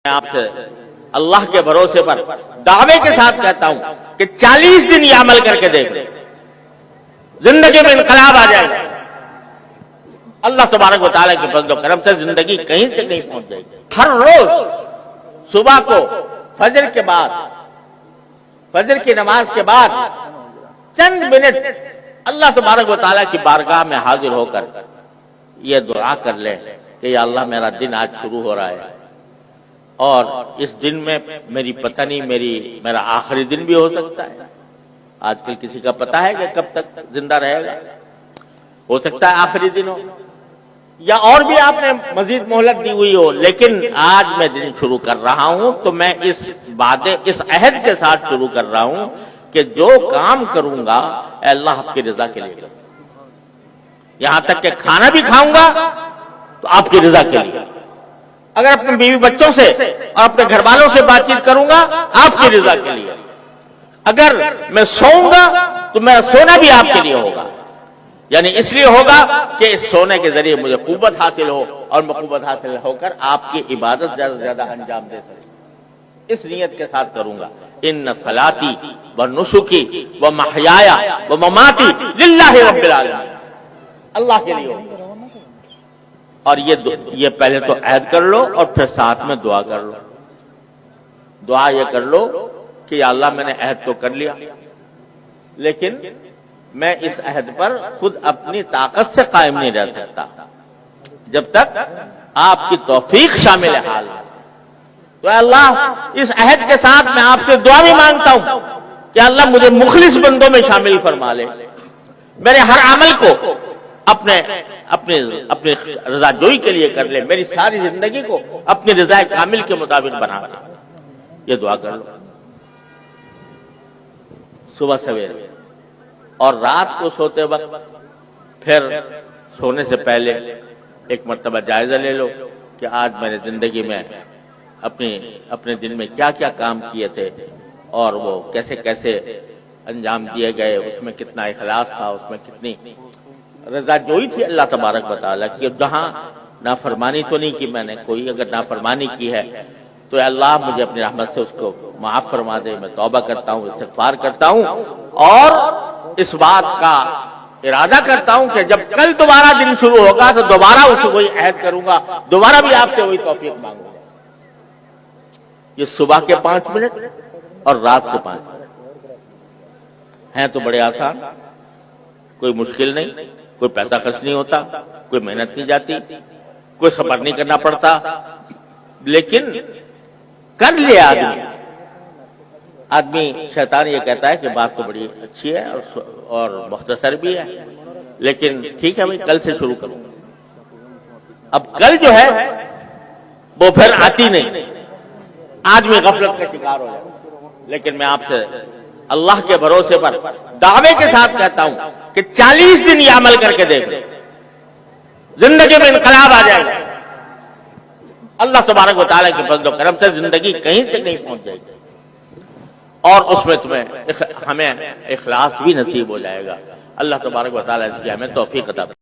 میں آپ سے اللہ کے بھروسے پر دعوے کے ساتھ کہتا ہوں کہ 40 دن یہ عمل کر کے دیکھ لیں، زندگی میں انقلاب آ جائے گا۔ اللہ تبارک و تعالیٰ کے فضل و کرم سے زندگی کہیں سے کہیں پہنچ جائے گی۔ ہر روز صبح کو فجر کے بعد، فجر کی نماز کے بعد چند منٹ اللہ تبارک و تعالیٰ کی بارگاہ میں حاضر ہو کر یہ دعا کر لیں کہ یا اللہ میرا دن آج شروع ہو رہا ہے اور اس دن میں میری پتہ نہیں میرا آخری دن بھی ہو سکتا ہے۔ آج کل کسی کا پتہ ہے کہ کب تک زندہ رہے گا، ہو سکتا ہے آخری دن ہو یا اور بھی آپ نے مزید مہلت دی ہوئی ہو، لیکن آج میں دن شروع کر رہا ہوں تو میں اس عہد کے ساتھ شروع کر رہا ہوں کہ جو کام کروں گا اے اللہ آپ کی رضا کے لیے کروں، یہاں تک کہ کھانا بھی کھاؤں گا تو آپ کی رضا کے لیے، اگر اپنے بیوی بچوں سے اور اپنے گھر والوں سے بات چیت کروں گا آپ کی رضا کے لیے، اگر میں سوؤں گا تو میرا سونا بھی آپ کے لیے ہوگا، یعنی اس لیے ہوگا کہ اس سونے کے ذریعے مجھے قوت حاصل ہو اور میں قوت حاصل ہو کر آپ کی عبادت زیادہ سے زیادہ انجام دے سکوں، اس نیت کے ساتھ کروں گا۔ ان صلاتی و نسکی و محیایا و مماتی للہ رب العالمین، اللہ کے لیے ہوگا۔ اور یہ پہلے تو عہد کر لو اور پھر ساتھ میں دعا کر لو۔ دعا یہ کر لو کہ یا اللہ میں نے عہد تو کر لیا، لیکن میں اس عہد پر خود اپنی طاقت سے قائم نہیں رہ سکتا جب تک آپ کی توفیق شامل حال ہے۔ تو اے اللہ اس عہد کے ساتھ میں آپ سے دعا بھی مانگتا ہوں کہ اللہ مجھے مخلص بندوں میں شامل فرما لے، میرے ہر عمل کو اپنی رضا جوئی کے لیے کر لے، میری ساری زندگی کو اپنی رضا کامل کے مطابق بنا دے۔ یہ دعا کر لو صبح سویرے، اور رات کو سوتے وقت پھر سونے سے پہلے ایک مرتبہ جائزہ لے لو کہ آج میں نے زندگی میں اپنے دن میں کیا کیا کام کیے تھے اور وہ کیسے کیسے انجام دیے گئے، اس میں کتنا اخلاص تھا، اس میں کتنی رضا جوئی تھی اللہ تبارک و تعالیٰ کی۔ جہاں نافرمانی تو نہیں کی میں نے کوئی، اگر نافرمانی کی ہے تو اے اللہ مجھے اپنی رحمت سے اس کو معاف فرما دے، میں توبہ کرتا ہوں، استغفار کرتا ہوں، اور اس بات کا ارادہ کرتا ہوں کہ جب کل دوبارہ دن شروع ہوگا تو دوبارہ اسے وہی عہد کروں گا، دوبارہ بھی آپ سے وہی توفیق مانگوں گا۔ یہ صبح کے 5 منٹ اور رات کے 5 منٹ ہیں تو بڑے آسان، کوئی مشکل نہیں، کوئی پیسہ خرچ نہیں ہوتا، کوئی محنت نہیں جاتی، کوئی صبر نہیں کرنا پڑتا، لیکن کر لیا آدمی شیطان یہ کہتا ہے کہ بات تو بڑی اچھی ہے اور مختصر بھی ہے، لیکن ٹھیک ہے بھائی کل سے شروع کروں۔ اب کل جو ہے وہ پھر آتی نہیں، آدمی غفلت کا شکار ہو جائے۔ لیکن میں آپ سے اللہ کے بھروسے پر دعوے کے ساتھ کہتا ہوں کہ 40 دن یہ عمل کر کے دیکھ لیں، زندگی میں انقلاب آ جائے گا۔ اللہ تبارک و تعالیٰ کے فضل و کرم سے زندگی کہیں سے کہیں پہنچ جائے گی، اور اس میں ہمیں اخلاص بھی نصیب ہو جائے گا۔ اللہ تبارک و تعالیٰ اس کی ہمیں توفیق عطا فرمائے۔